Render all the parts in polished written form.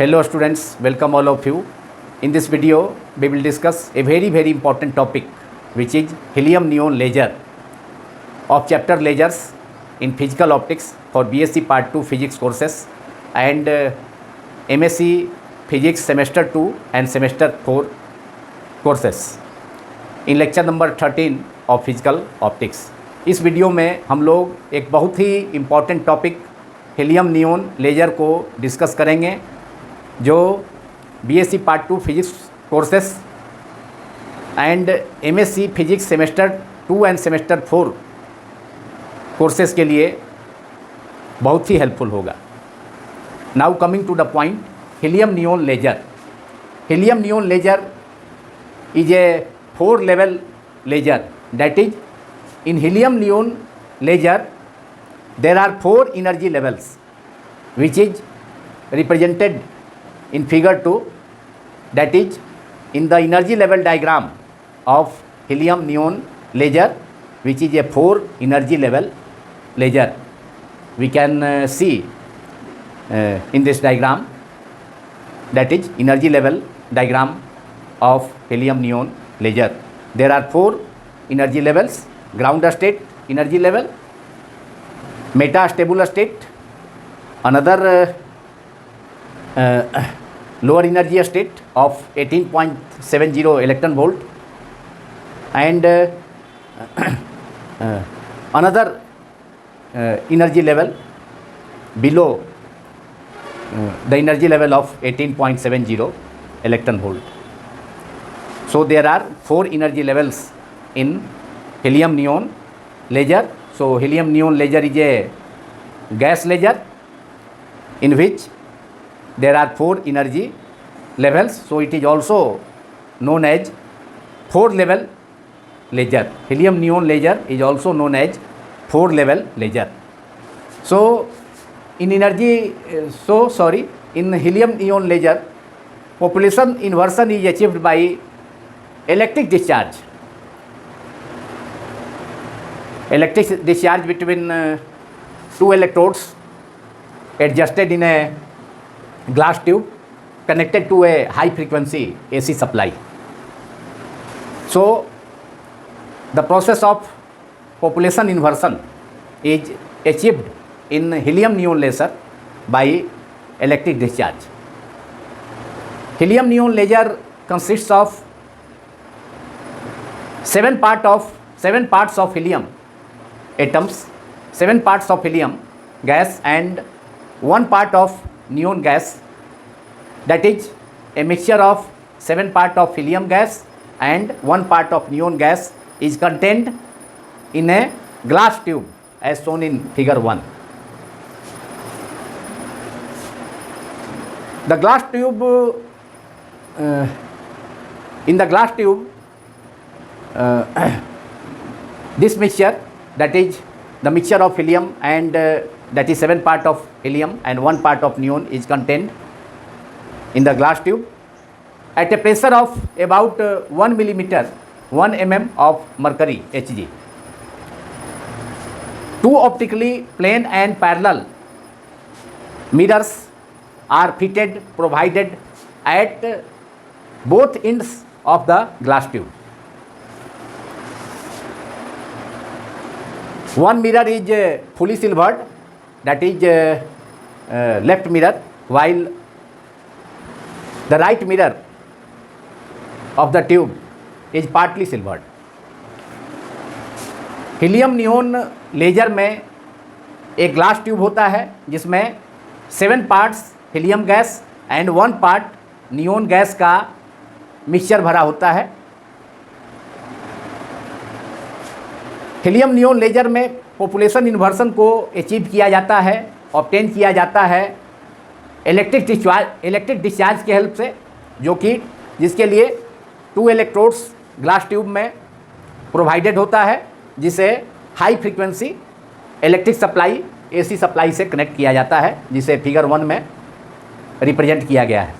Hello students, welcome all of you. In this video, we will discuss a very important topic, which is helium neon laser of chapter lasers in physical optics for BSc Part 2 physics courses and MSc physics semester 2 and semester 4 courses in lecture number 13 of physical optics. इस video में हम लोग एक बहुत ही important topic helium neon laser को discuss करेंगे, जो BSc part 2 physics courses and MSc physics semester 2 and semester 4 courses के लिए बहुत ही हेल्पफुल होगा. Now coming to the point, helium neon laser. Helium neon laser is a 4 level laser. That is, in helium neon laser there are 4 energy levels, which is represented in figure 2. That is, in the energy level diagram of helium neon laser, which is a 4 energy level laser, we can see in this diagram. That is energy level diagram of helium neon laser. There are 4 energy levels: ground state energy level, metastable state, another lower energy state of 18.70 electron volt, and another energy level below the energy level of 18.70 electron volt. So there are 4 energy levels in helium neon laser. So helium neon laser is a gas laser in which there are 4 energy levels. So it is also known as 4 level laser. Helium neon laser is also known as 4 level laser. So in helium neon laser, population inversion is achieved by electric discharge. Electric discharge between 2 electrodes adjusted in a glass tube connected to a high frequency AC supply. So the process of population inversion is achieved in helium neon laser by electric discharge. Helium neon laser consists of 7 parts of helium atoms, 7 parts of helium gas, and 1 part of neon gas. That is a mixture of 7 parts of helium gas and 1 part of neon gas is contained in a glass tube as shown in figure 1. The glass tube, in the glass tube, this mixture, that is the mixture of helium and that is 7 part of helium and 1 part of neon is contained in the glass tube at a pressure of about 1 mm of mercury Hg. 2 optically plane and parallel mirrors are provided at both ends of the glass tube. One mirror is fully silvered, that is left mirror, while the right mirror of the tube is partly silvered. Helium neon laser में एक glass tube होता है जिसमें 7 parts helium gas and 1 part neon gas का mixture भरा होता है. Helium neon laser में पॉपुलेशन इन्वर्सन को अचीव किया जाता है, ऑब्टेन किया जाता है इलेक्ट्रिक डिस्चार्ज के हेल्प से, जो कि जिसके लिए 2 इलेक्ट्रोड्स ग्लास ट्यूब में प्रोवाइडेड होता है, जिसे high frequency electric supply AC supply से कनेक्ट किया जाता है, जिसे फिगर 1 में रिप्रेजेंट किया गया है.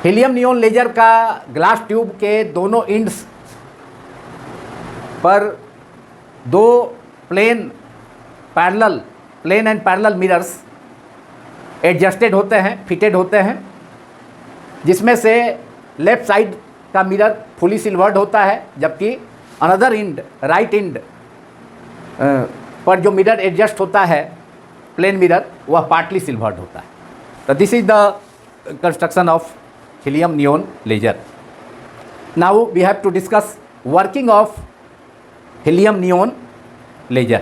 हीलियम नियॉन लेज़र का ग्लास ट्यूब के दोनों एंड्स पर 2 plane and parallel mirrors adjusted होते हैं, फिटेड होते हैं, जिसमें से लेफ्ट साइड का मिरर फुली सिल्वर्ड होता है, जबकि अनदर इंड, राइट इंड पर जो मिरर एडजस्ट होता है, प्लेन मिरर, वह पार्टली सिल्वर्ड होता है. तो this is the construction of helium neon laser. Now we have to discuss working of helium neon laser.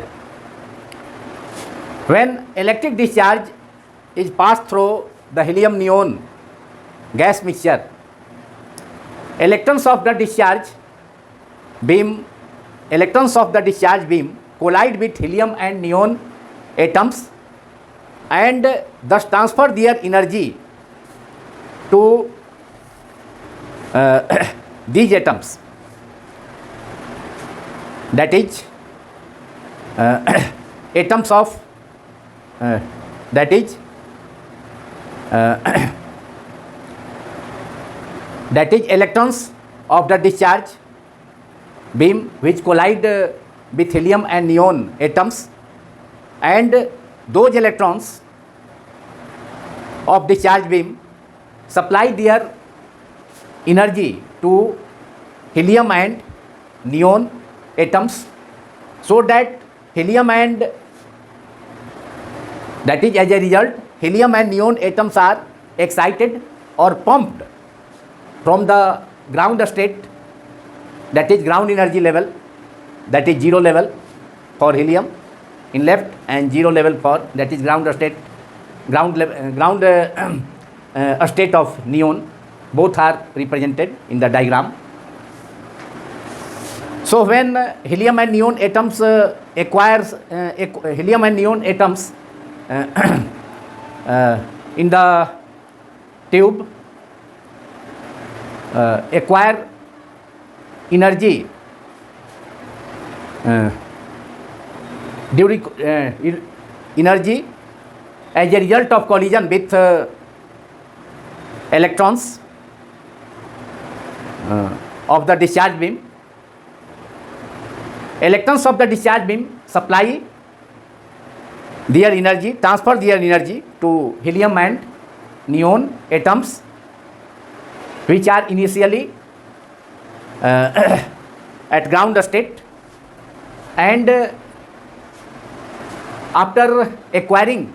When electric discharge is passed through the helium neon gas mixture, electrons of the discharge beam collide with helium and neon atoms and thus transfer their energy to these atoms, that is atoms of that is electrons of the discharge beam which collide with helium and neon atoms, and those electrons of discharge beam supply their energy to helium and neon atoms, so that helium and that is as a result helium and neon atoms are excited or pumped from the ground state, that is ground energy level, that is 0 level for helium in left and 0 level for that is ground state, state of neon. Both are represented in the diagram. So when helium and neon atoms helium and neon atoms in the tube acquire energy during energy as a result of collision with electrons of the discharge beam. Electrons of the discharge beam supply their energy, transfer their energy to helium and neon atoms, which are initially at ground state, and after acquiring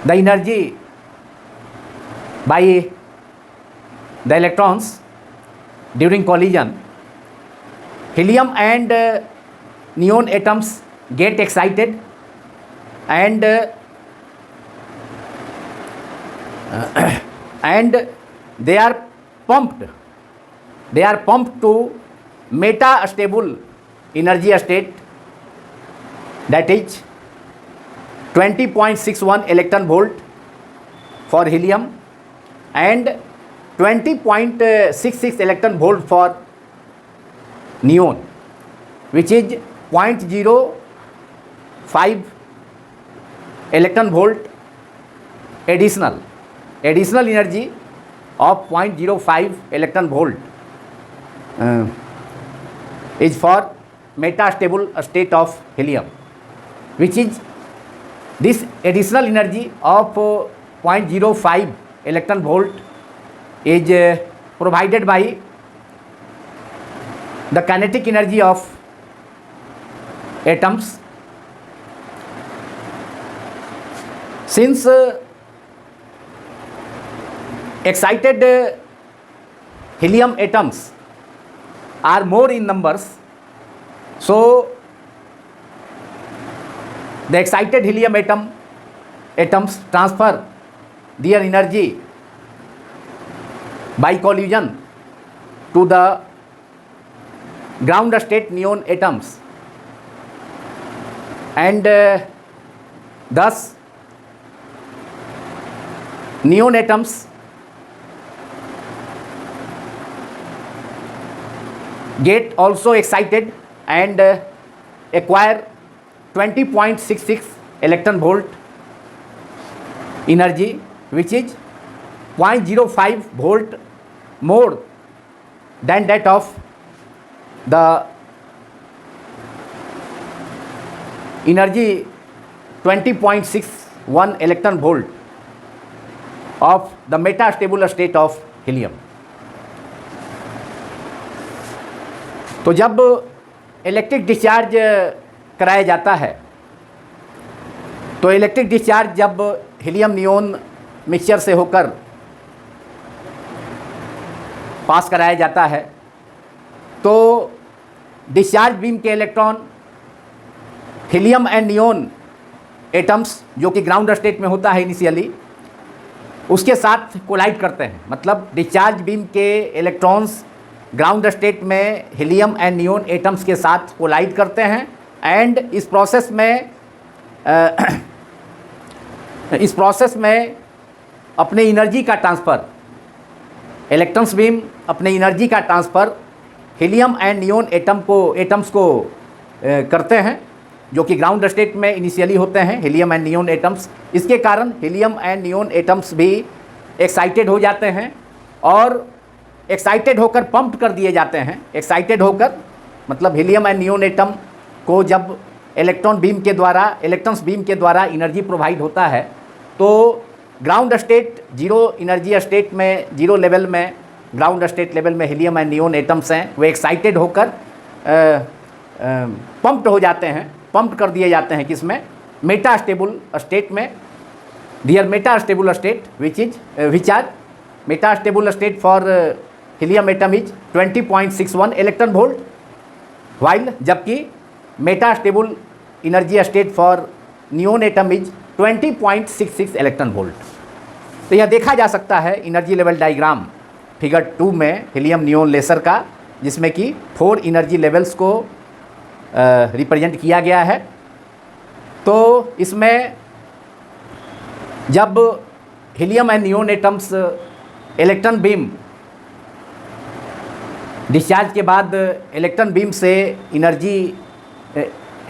the energy by the electrons during collision, helium and neon atoms get excited and they are pumped to meta stable energy state, that is 20.61 electron volt for helium and 20.66 electron volt for neon, which is 0.05 electron volt additional energy of 0.05 electron volt is for metastable state of helium, which is this additional energy of 0.05 electron volt is provided by the kinetic energy of atoms. Since excited helium atoms are more in numbers, so the excited helium atoms transfer their energy by collision to the ground state neon atoms, and thus neon atoms get also excited and acquire 20.66 electron volt energy, which is 0.05 volt more than that of the energy 20.61 electron volt of the metastable state of helium. तो जब electric discharge कराया जाता है तो electric discharge जब helium neon mixture से होकर पास कराया जाता है तो डिस्चार्ज बीम के electron helium and neon atoms जो कि ग्राउंड स्टेट में होता है इनिशियली, उसके साथ कोलाइड करते हैं। मतलब डिस्चार्ज बीम के इलेक्ट्रॉन्स ग्राउंड स्टेट में हीलियम एंड नियोन एटम्स के साथ कोलाइड करते हैं एंड इस प्रोसेस में अपने एनर्जी का ट्रांसफ़र, इलेक्ट्रॉन्स बीम अपने एनर्जी का transfer helium and neon atoms को करते हैं जो कि ग्राउंड स्टेट में इनिशियली होते हैं हीलियम एंड नियोन एटम्स। इसके कारण हीलियम एंड नियोन एटम्स भी एक्साइटेड हो जाते हैं और एक्साइटेड होकर पंप कर दिए जाते हैं। एक्साइटेड होकर मतलब हीलियम एंड नियोन एटम को जब इलेक्ट्रॉन्स बीम के द्वारा एनर्जी प्रोवाइड होता है तो ground state zero energy state में, जीरो लेवल में, ग्राउंड स्टेट लेवल में हीलियम एंड नियोन एटम्स हैं वो एक्साइटेड होकर पंप्ड हो जाते हैं, पंप कर दिए जाते हैं किसमें, मेटास्टेबल स्टेट में। There metastable state which are metastable state for helium atom is 20.61 electron volt, while जबकि metastable energy state for neon atom is 20.66 electron volt. तो यह देखा जा सकता है एनर्जी लेवल डायग्राम फिगर 2 में हीलियम नियोन लेसर का, जिसमें कि 4 एनर्जी लेवल्स को रिप्रेजेंट किया गया है। तो इसमें जब helium and neon atoms electron beam discharge के बाद इलेक्ट्रॉन बीम से energy,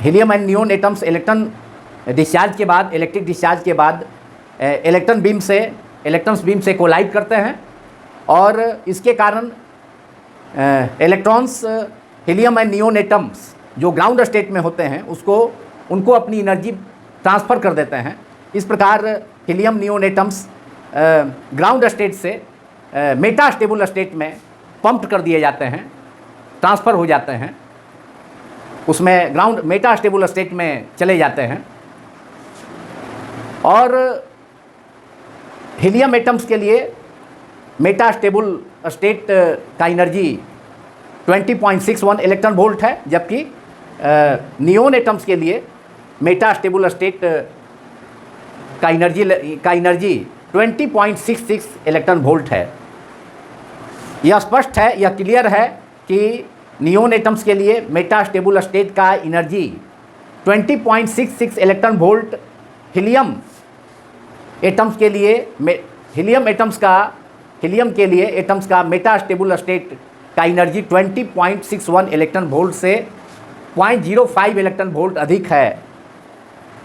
helium and neon atoms electron discharge के बाद, इलेक्ट्रिक डिस्चार्ज के बाद इलेक्ट्रॉन्स बीम से कोलाइड करते हैं और इसके कारण electrons helium and neon atoms जो ग्राउंड स्टेट में होते हैं उनको अपनी एनर्जी ट्रांसफ़र कर देते हैं। इस प्रकार helium neon atoms ground state से मेटास्टेबल स्टेट में पंप्ड कर दिए जाते हैं, ट्रांसफ़र हो जाते हैं, उसमें ग्राउंड मेटास्टेबल स्टेट में चले जाते हैं। और हीलियम एटम्स के लिए मेटास्टेबल स्टेट का एनर्जी 20.61 इलेक्ट्रॉन वोल्ट है, जबकि नियोन एटम्स के लिए मेटास्टेबल स्टेट का एनर्जी 20.66 इलेक्ट्रॉन वोल्ट है। यह स्पष्ट है, यह क्लियर है कि नियोन एटम्स के लिए मेटास्टेबल स्टेट का एनर्जी 20.66 इलेक्ट्रॉन वोल्ट, हीलियम के लिए एटम्स का मेटास्टेबल स्टेट का एनर्जी 20.61 इलेक्ट्रॉन वोल्ट से 0.05 इलेक्ट्रॉन वोल्ट अधिक है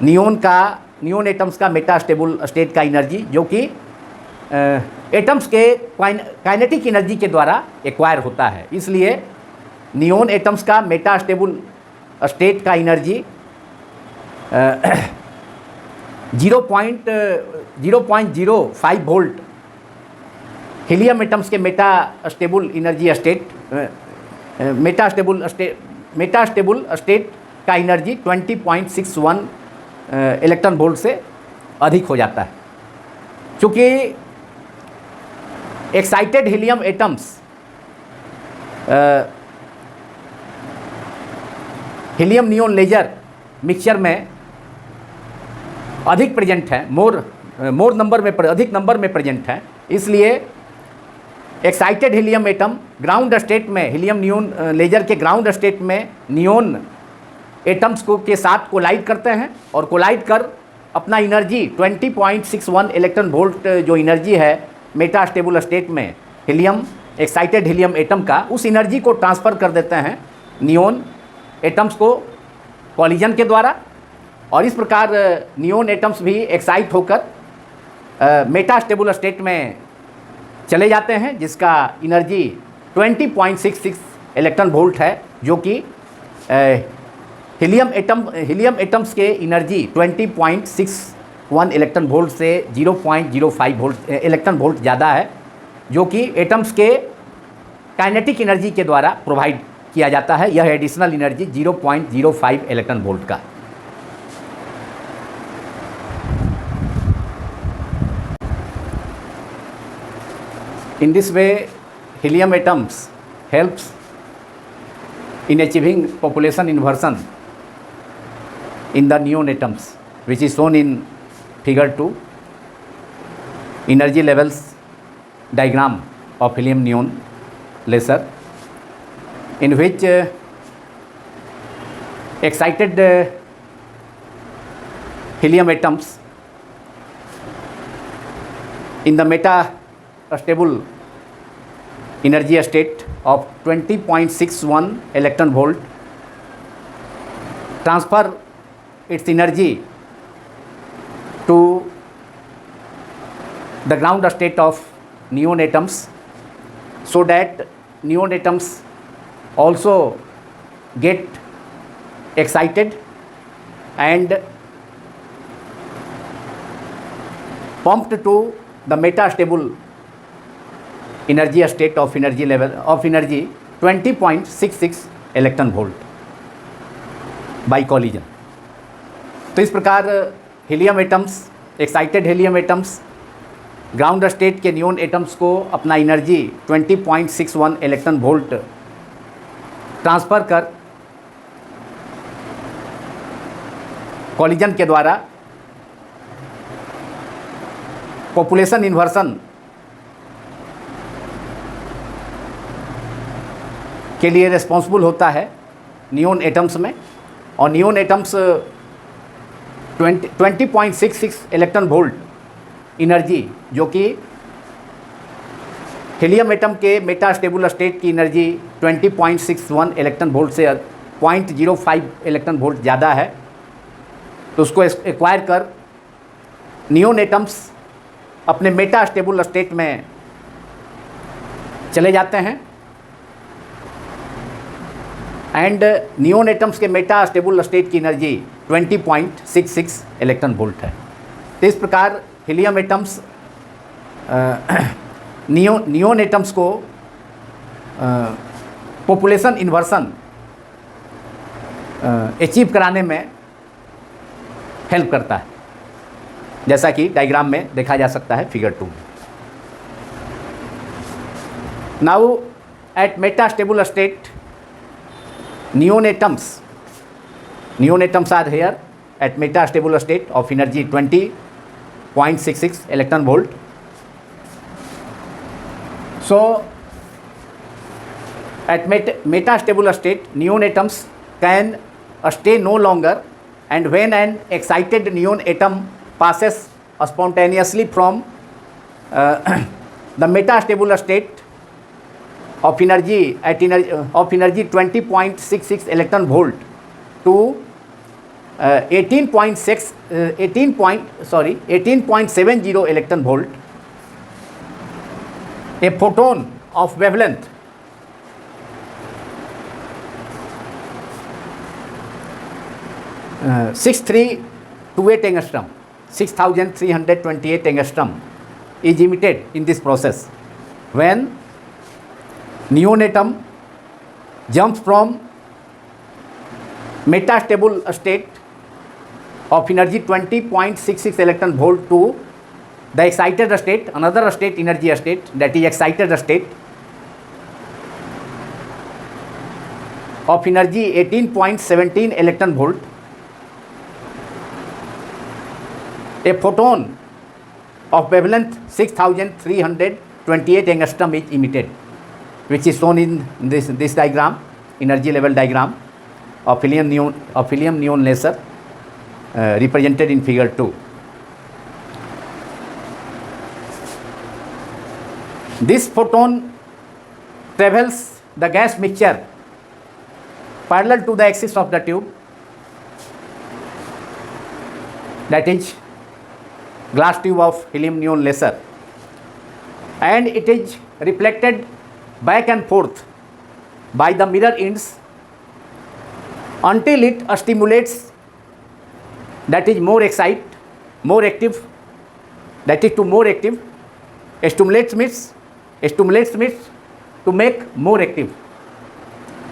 नियोन एटम्स का मेटास्टेबल स्टेट का एनर्जी, जो कि एटम्स के काइनेटिक एनर्जी के द्वारा एक्वायर होता है। इसलिए नियोन एटम्स का मेटास्टेबल स्टेट का एनर्जी 0.05 वोल्ट, हीलियम एटम्स के मेटास्टेबल स्टेट का एनर्जी 20.61 इलेक्ट्रॉन वोल्ट से अधिक हो जाता है। चूँकि excited helium atoms helium neon laser mixture में अधिक प्रेजेंट है, अधिक नंबर में प्रेजेंट है, इसलिए excited helium atom ground state में हीलियम नियोन लेजर के ग्राउंड स्टेट में नियोन एटम्स को के साथ कोलाइड करते हैं और कोलाइड कर अपना एनर्जी 20.61 इलेक्ट्रॉन वोल्ट जो एनर्जी है मेटास्टेबल स्टेट में एक्साइटेड हीलियम एटम का, उस एनर्जी को ट्रांसफ़र कर देते हैं नियोन एटम्स को कॉलिजन के द्वारा। और इस प्रकार नियोन एटम्स भी एक्साइट होकर मेटास्टेबल स्टेट में चले जाते हैं, जिसका एनर्जी 20.66 इलेक्ट्रॉन वोल्ट है, जो कि हीलियम एटम्स के एनर्जी 20.61 इलेक्ट्रॉन वोल्ट से 0.05 वोल्ट इलेक्ट्रॉन वोल्ट ज़्यादा है, जो कि एटम्स के काइनेटिक एनर्जी के द्वारा प्रोवाइड किया जाता है। यह एडिशनल एनर्जी 0.05 इलेक्ट्रॉन वोल्ट का। In this way, helium atoms helps in achieving population inversion in the neon atoms, which is shown in figure 2, energy levels diagram of helium neon laser, in which excited helium atoms in the meta stable energy state of 20.61 electron volt transfer its energy to the ground state of neon atoms, so that neon atoms also get excited and pumped to the meta stable energy state of energy level of energy 20.66 electron volt by collision. तो इस प्रकार helium atoms, excited helium atoms ground state के neon atoms को अपना energy 20.61 electron volt transfer कर collision के द्वारा population inversion के लिए रिस्पॉन्सिबल होता है नियोन एटम्स में। और neon atoms 20.66 electron volt energy, जो कि हीलियम एटम के मेटा स्टेबल स्टेट की एनर्जी 20.61 इलेक्ट्रॉन वोल्ट से 0.05 इलेक्ट्रॉन वोल्ट ज़्यादा है, तो उसको एक्वायर कर नियोन एटम्स अपने मेटा स्टेबल स्टेट में चले जाते हैं एंड नियोन एटम्स के मेटा स्टेबल स्टेट की एनर्जी 20.66 इलेक्ट्रॉन वोल्ट है। तो इस प्रकार हीलियम एटम्स नियोन एटम्स को पॉपुलेशन इन्वर्सन अचीव कराने में हेल्प करता है, जैसा कि डायग्राम में देखा जा सकता है figure 2। Now at Meta stable state neon atoms are here at meta stable state of energy 20.66 electron volt. So at meta stable state neon atoms can stay no longer, and when an excited neon atom passes spontaneously from the meta stable state of energy at energy 20.66 electron volt to 18.70 electron volt, a photon of wavelength uh, 6328 angstrom 6328 angstrom is emitted in this process when neon atom jumps from meta stable state of energy 20.66 electron volt to the excited state, another state, energy state, that is excited state of energy 18.17 electron volt. A photon of wavelength 6328 angstrom is emitted, which is shown in this diagram, energy level diagram of helium neon laser, represented in figure 2. This photon travels the gas mixture parallel to the axis of the tube, that is glass tube of helium neon laser, and it is reflected back and forth by the mirror ends until it stimulates, that is more active, that is to more active, stimulates means to make more active,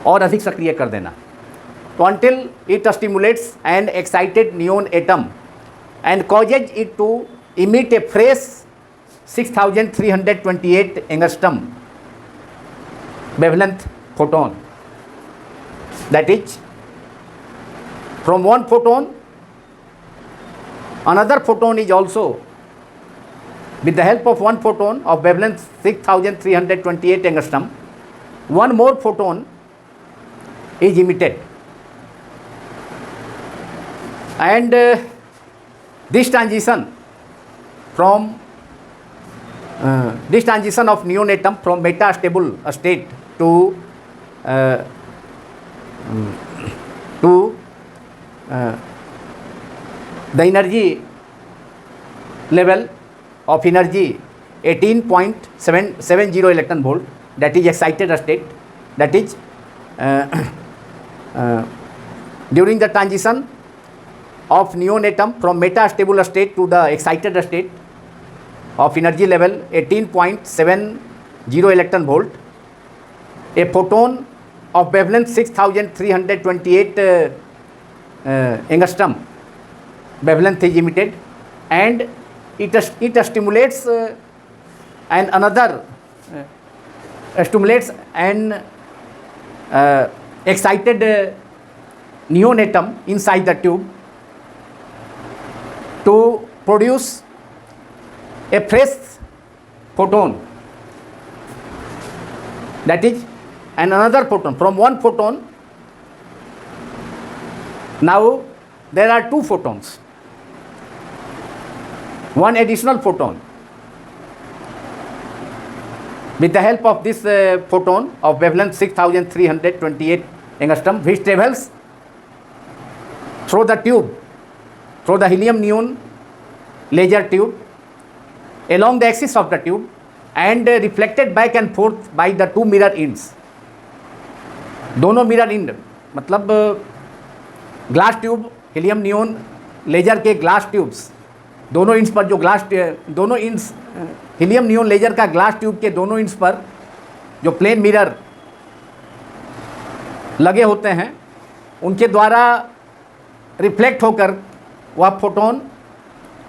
और अधिक सक्रिय कर देना. तो until it stimulates an excited neon atom and causes it to emit a fresh 6328 angstrom wavelength photon, that is from one photon another photon is also, with the help of one photon of wavelength 6328 angstrom, one more photon is emitted, and this transition of neon atom from metastable state to the energy level of energy 18.770 electron volt, that is excited state, that is during the transition of neon atom from metastable state to the excited state of energy level 18.70 electron volt, a photon of wavelength 6328 angstrom wavelength is emitted, and it stimulates an excited neon atom inside the tube to produce a fresh photon, that is and another photon. From one photon, now there are two photons, one additional photon. With the help of this photon of wavelength 6328 angstrom, which travels through the tube, through the helium neon laser tube, along the axis of the tube, and reflected back and forth by the two mirror ends. दोनों mirror end मतलब glass tube, helium neon laser के glass tubes, दोनों ends पर जो दोनों ends helium neon laser का glass tube के दोनों इंड्स पर जो प्लेन मिरर लगे होते हैं, उनके द्वारा रिफ्लेक्ट होकर वह फोटोन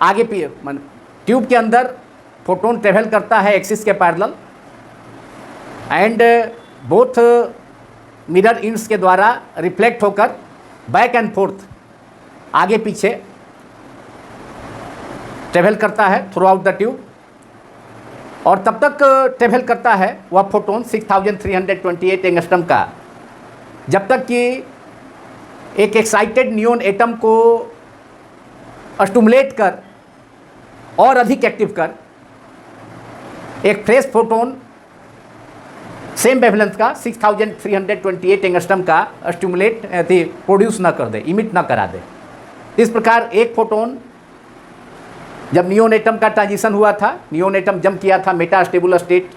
आगे ट्यूब के अंदर फोटोन ट्रेवल करता है एक्सिस के parallel, and both mirror ends के द्वारा रिफ्लेक्ट होकर बैक एंड फोर्थ आगे पीछे ट्रेवल करता है थ्रू आउट द ट्यूब, और तब तक ट्रेवल करता है वह फोटोन 6328 एंगस्ट्रम का, जब तक कि एक एक्साइटेड नियॉन एटम को स्टिमुलेट कर और अधिक एक्टिव कर एक फ्रेश फोटोन सेम वेवलेंथ का 6328 एंगस्ट्रम का स्टिमुलेट प्रोड्यूस ना कर दे, इमिट ना करा दे. इस प्रकार एक फोटोन जब नियॉन एटम का ट्रांजिशन हुआ था, नियॉन एटम जंप किया था metastable state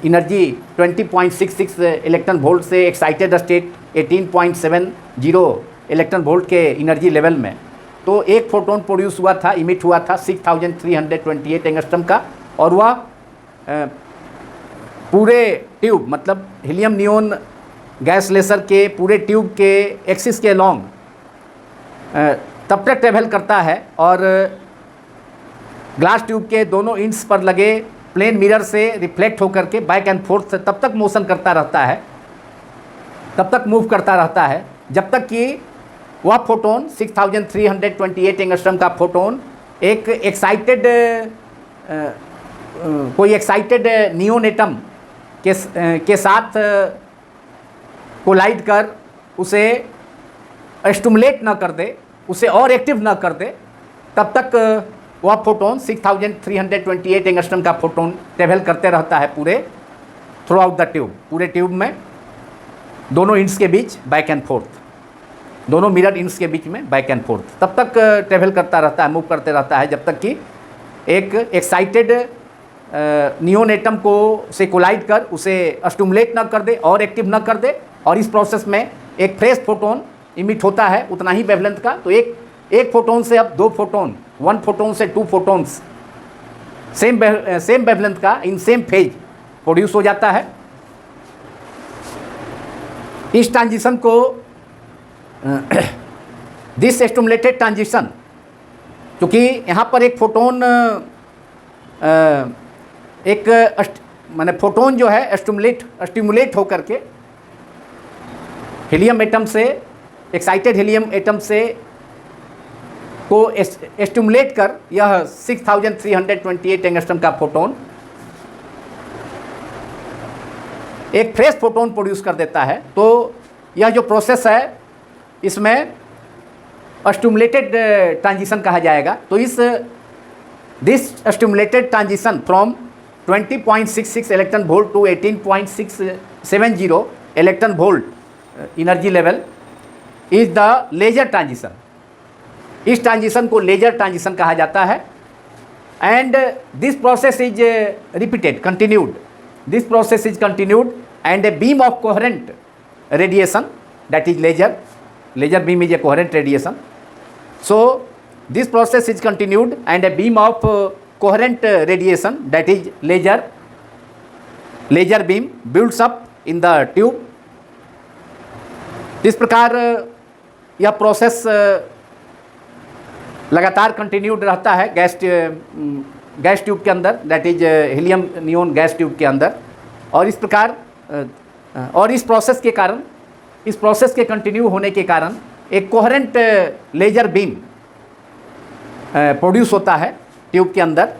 energy 20.66 electron volt से एक्साइटेड स्टेट 18.70 इलेक्ट्रॉन वोल्ट के एनर्जी लेवल में, तो एक फोटोन प्रोड्यूस हुआ था, इमिट हुआ था 6328 एंगस्ट्रम का, और वह पूरे ट्यूब मतलब हीलियम नियॉन गैस लेसर के पूरे ट्यूब के एक्सिस के लॉन्ग तब तक ट्रेवल करता है, और ग्लास ट्यूब के दोनों इंड्स पर लगे प्लेन मिरर से रिफ्लेक्ट होकर के बैक एंड फोर्थ तब तक मोशन करता रहता है, तब तक मूव करता रहता है, जब तक कि वह फोटोन 6328 एंगस्ट्रम का फोटोन एक एक्साइटेड कोई एक्साइटेड नियॉन एटम के साथ कोलाइड कर उसे स्टिमुलेट ना कर दे, उसे और एक्टिव ना कर दे, तब तक वह फोटोन 6328 एंगस्ट्रम का फोटोन ट्रेवल करते रहता है पूरे थ्रू आउट द ट्यूब, पूरे ट्यूब में दोनों इंड्स के बीच बैक एंड फोर्थ, दोनों मिरर इंड्स के बीच में बैक एंड फोर्थ तब तक ट्रेवल करता रहता है, मूव करते रहता है, जब तक कि एक एक्साइटेड नियॉन एटम को से कोलाइड कर उसे स्टिमुलेट ना कर दे और एक्टिव ना कर दे, और इस प्रोसेस में एक फ्रेश फोटोन इमिट होता है उतना ही वेवलेंथ का, तो एक फोटोन से अब 2 फोटोन, 1 फोटोन से 2 फोटोन्स सेम वेवलेंथ का इन सेम फेज प्रोड्यूस हो जाता है। इस ट्रांजिशन को दिस स्टिमुलेटेड ट्रांजिशन, क्योंकि यहाँ पर एक फोटोन माने फोटोन जो है स्टिमुलेट होकर के हीलियम एटम से, एक्साइटेड हीलियम एटम से को स्टिमुलेट कर यह 6328 एंगस्ट्रम का फोटोन एक फ्रेश फोटोन प्रोड्यूस कर देता है। तो यह जो प्रोसेस है इसमें स्टिमुलेटेड ट्रांजिशन कहा जाएगा। तो this stimulated transition from 20.66 electron volt to 18.670 electron volt energy level is the laser transition. इस ट्रांजिशन को लेजर ट्रांजिशन कहा जाता है। And this process is repeated, continued. This process is continued and a beam of coherent radiation, that is laser beam is a coherent radiation. So this process is continued and a beam of coherent radiation, that is laser beam builds up in the tube. इस प्रकार यह process लगातार continued रहता है gas tube के अंदर, that is helium neon gas tube के अंदर। और इस प्रकार और इस प्रोसेस के कारण, इस प्रोसेस के कंटिन्यू होने के कारण एक कोहेरेंट लेजर बीम प्रोड्यूस होता है ट्यूब के अंदर।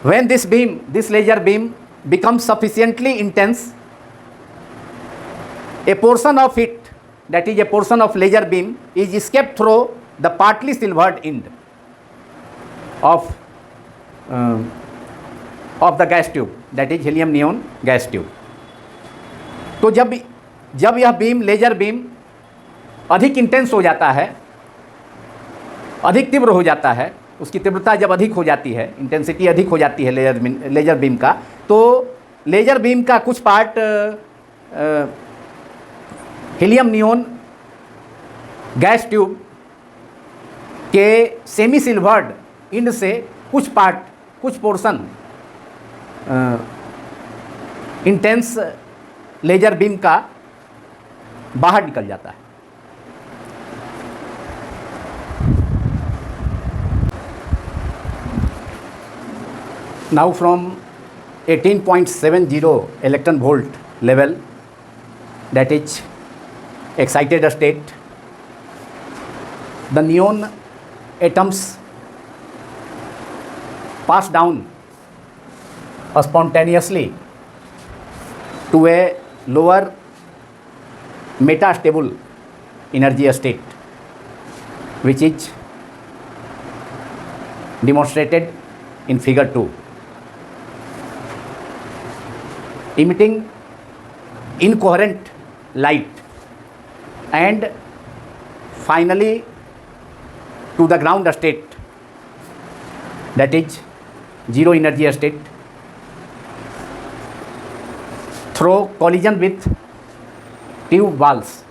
When this laser beam becomes sufficiently intense, a portion of it, that is a portion of laser beam, is escaped through the partly silvered end of the gas tube, that is helium neon gas tube. तो जब यह beam, laser beam अधिक intense हो जाता है, अधिक तीव्र हो जाता है, उसकी तीव्रता जब अधिक हो जाती है, इंटेंसिटी अधिक हो जाती है लेजर बीम का, तो लेजर बीम का कुछ part helium neon gas tube के सेमी सिल्वर्ड इंड से कुछ पोर्शन इंटेंस लेजर बीम का बाहर निकल जाता है। Now from 18.70 electron volt level, that is excited state, the neon atoms pass down spontaneously to a lower metastable energy state, which is demonstrated in figure 2, emitting incoherent light and finally to the ground state, that is zero energy state, through collision with tube walls,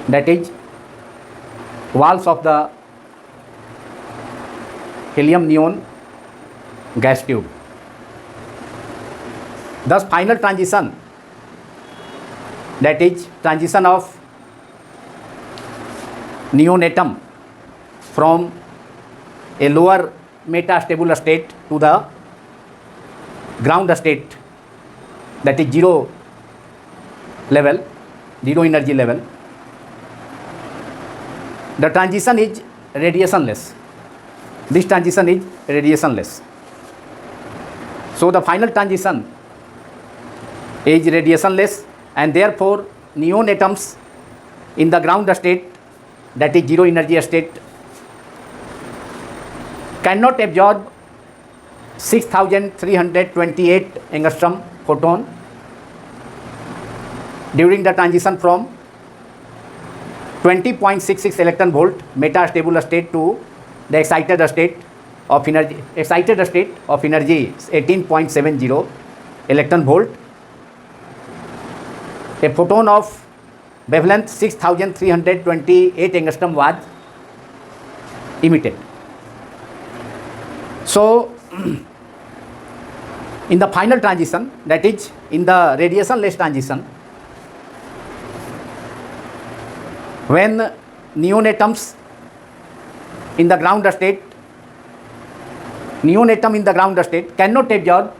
that is walls of the helium neon gas tube. Thus final transition, that is transition of neon atom from a lower metastable state to the ground state, that is zero energy level. The transition is radiationless. This transition is radiationless. So the final transition is radiationless, and therefore neon atoms in the ground state, that is zero energy state, cannot absorb 6328 angstrom photon during the transition from 20.66 electron volt metastable state to the excited state of energy 18.70 electron volt. A photon of wavelength 6328 angstrom was emitted. So in the final transition, that is in the radiationless transition, when neon atoms in the ground state, neon atom in the ground state cannot absorb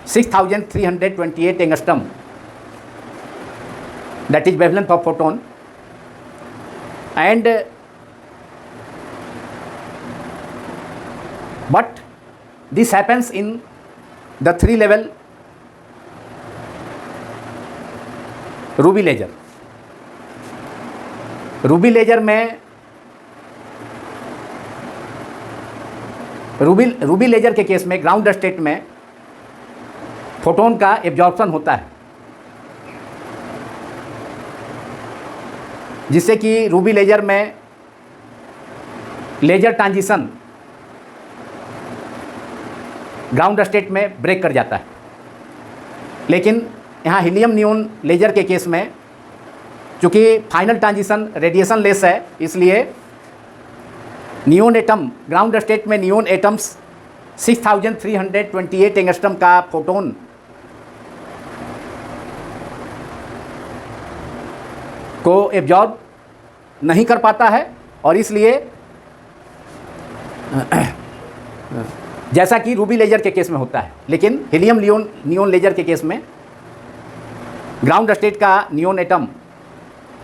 6328 angstrom, that is wavelength of photon, and but this happens in the 3-level ruby laser. Ruby laser में ruby laser के case में ground state में photon का absorption होता है, जिससे कि ruby laser में लेजर ट्रांजिशन ग्राउंड स्टेट में ब्रेक कर जाता है. लेकिन यहाँ हीलियम नियोन लेजर के केस में चूँकि फाइनल ट्रांजिशन रेडिएशन लेस है, इसलिए नियोन एटम ग्राउंड स्टेट में नियोन एटम्स 6328 एंगस्ट्रम का फोटोन को एब्जॉर्ब नहीं कर पाता है, और इसलिए जैसा कि रूबी लेजर के केस में होता है. लेकिन हीलियम नियोन लेजर के केस में ग्राउंड स्टेट का नियोन एटम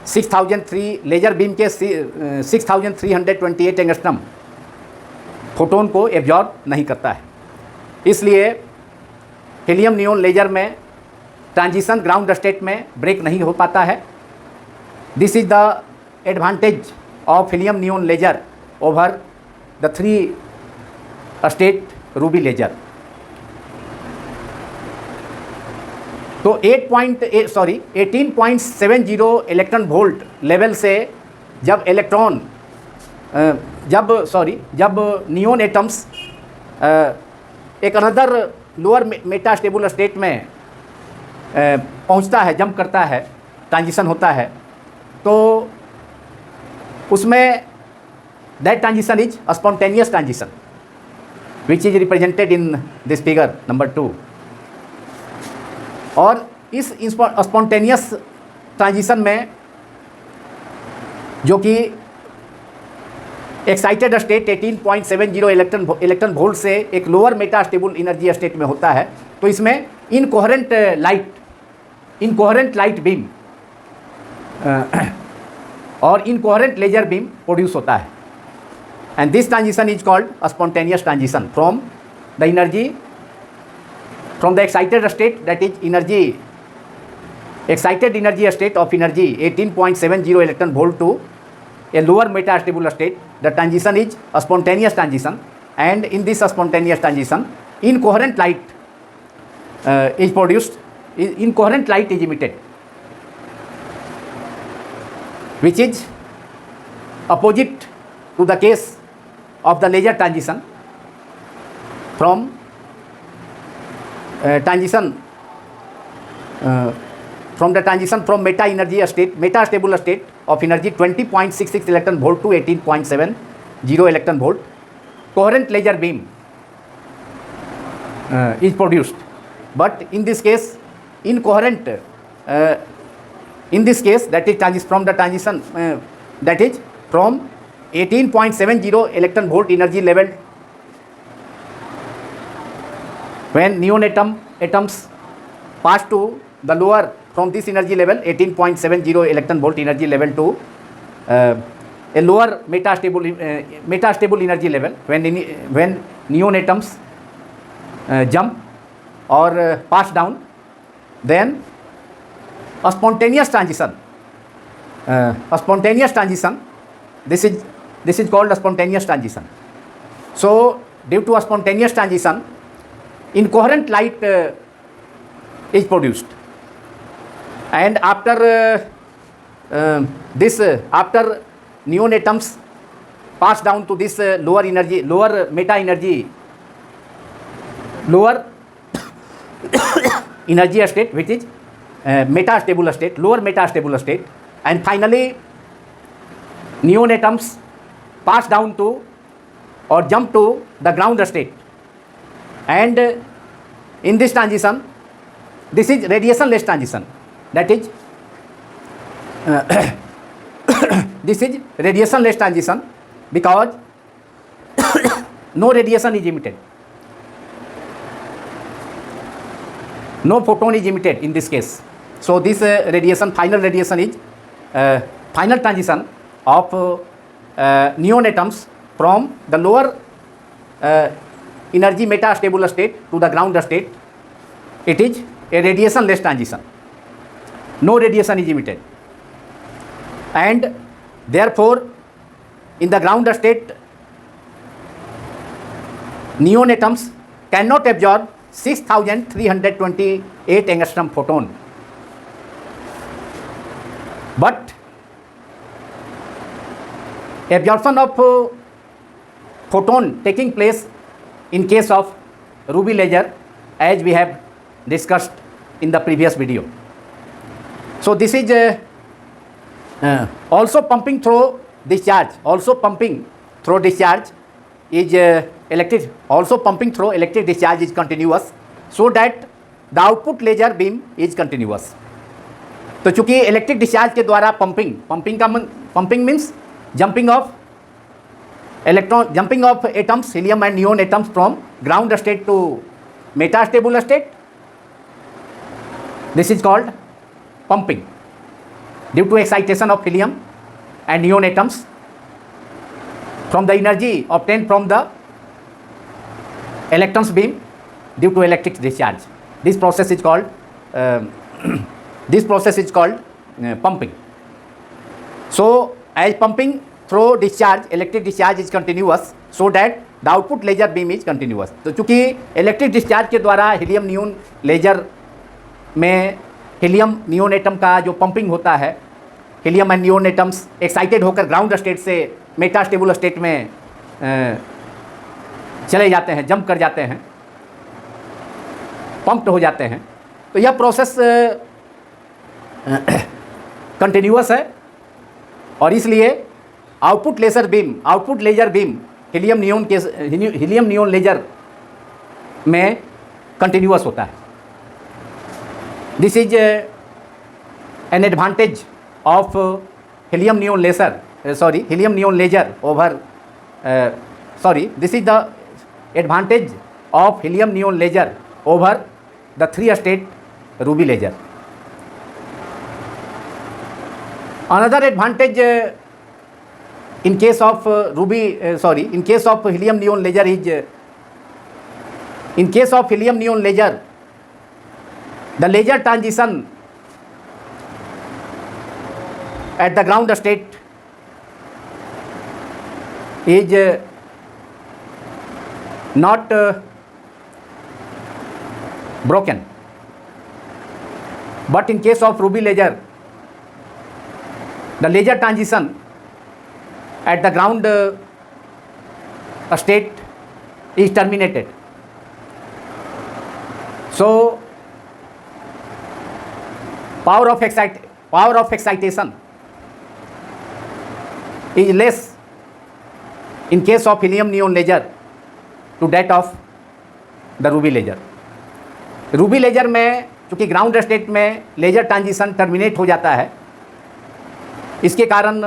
6003 लेजर बीम के 6328 एंगस्ट्रम फोटोन को एब्जॉर्ब नहीं करता है. इसलिए हीलियम नियोन लेजर में ट्रांजिशन ग्राउंड स्टेट में ब्रेक नहीं हो पाता है. This is the advantage of helium neon laser over the 3 state ruby laser. तो 18.70 इलेक्ट्रॉन वोल्ट लेवल से जब जब नियोन एटम्स एक अनदर लोअर मेटास्टेबल स्टेट में पहुंचता है, जंप करता है, ट्रांजिशन होता है, तो उसमें that transition is spontaneous transition, which is represented in this figure number 2. और इस स्पॉन्टेनियस ट्रांजिशन में जो कि एक्साइटेड स्टेट 18.70 इलेक्ट्रॉन वोल्ट से एक लोअर मेटास्टेबल एनर्जी स्टेट में होता है, तो इसमें इनकोहेरेंट लाइट बीम और इनकोहेरेंट लेजर बीम प्रोड्यूस होता है. And this transition is called a spontaneous transition from the energy, from the excited state, that is excited energy state of energy 18.70 electron volt to a lower metastable state. The transition is a spontaneous transition, and in this spontaneous transition incoherent light is produced, incoherent light is emitted, which is opposite to the case of the laser transition from from metastable state of energy 20.66 electron volt to 18.70 electron volt. Coherent laser beam is produced, but in this case incoherent, in this case that is from the transition that is from 18.70 electron volt energy level, when neon atoms pass to the lower from this energy level 18.70 electron volt energy level to a lower metastable energy level, when neon atoms jump or pass down, then a spontaneous transition, this is called a spontaneous transition. So due to a spontaneous transition, incoherent light is produced, and after after neon atoms pass down to this lower meta energy state, which is metastable state, lower metastable state, and finally neon atoms pass down to or jump to the ground state, and in this transition, this is radiationless transition, that is this is radiationless transition because no radiation is emitted, no photon is emitted in this case. So this final radiation is final transition of neon atoms from the lower energy metastable state to the ground state. It is a radiationless transition, no radiation is emitted, and therefore in the ground state neon atoms cannot absorb 6328 angstrom photon, but absorption of photon taking place in case of ruby laser, as we have discussed in the previous video. So this is also pumping through discharge, also pumping through discharge is electric, also pumping through electric discharge is continuous, so that the output laser beam is continuous. तो चूंकि electric discharge के द्वारा pumping means jumping of atoms, helium and neon atoms from ground state to metastable state, this is called pumping due to excitation of helium and neon atoms from the energy obtained from the electrons beam due to electric discharge. This process is called pumping. So as pumping through discharge, electric discharge is continuous, so that the output laser beam is continuous. तो चूँकि electric discharge के द्वारा helium neon laser में helium neon atom का जो pumping होता है, helium and neon atoms excited होकर ग्राउंड स्टेट से मेटास्टेबल स्टेट में चले जाते हैं, जंप कर जाते हैं, पंप्ड हो जाते हैं. तो यह प्रोसेस कंटिन्यूअस है और इसलिए output laser beam helium neon laser में कंटिन्यूअस होता है. This is an advantage of helium neon laser over this is the advantage of helium neon laser over the 3-state ruby laser. Another advantage in case of helium neon laser is in case of helium neon laser, the laser transition at the ground state is not broken, but in case of ruby laser, the laser transition at the ground state is terminated. So power of excitation is less in case of helium neon laser to that of the ruby laser. Ruby laser में चूँकि ground state में laser transition terminate हो जाता है, इसके कारण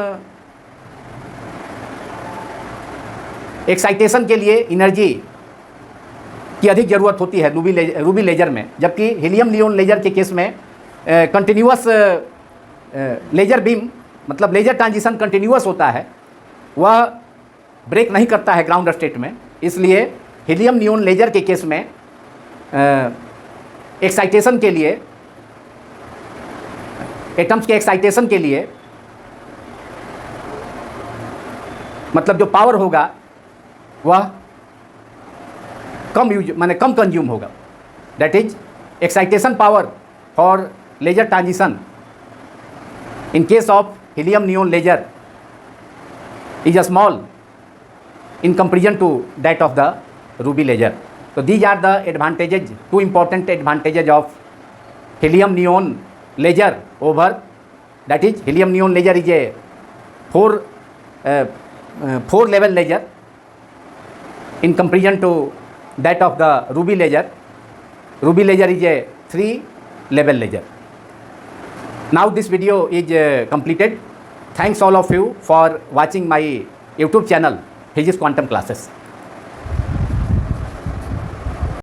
excitation के लिए एनर्जी की अधिक ज़रूरत होती है रूबी लेजर में, जबकि हीलियम नियोन लेजर के केस में कंटिन्यूअस लेजर बीम मतलब लेजर ट्रांजिशन कंटिन्यूअस होता है, वह ब्रेक नहीं करता है ग्राउंड स्टेट में. इसलिए हीलियम नियोन लेजर के केस में एक्साइटेशन के लिए, एटम्स के एक्साइटेशन के लिए मतलब जो पावर होगा वह कम कंज्यूम होगा. That is excitation power for laser transition in case of helium neon laser is a small in comparison to that of the ruby laser. So these are the advantages, two important advantages of helium neon laser over That is, helium neon laser is a four level laser in comparison to that of the ruby laser. Ruby laser is a 3 level laser. Now this video is completed. Thanks all of you for watching my YouTube channel Physics Quantum Classes.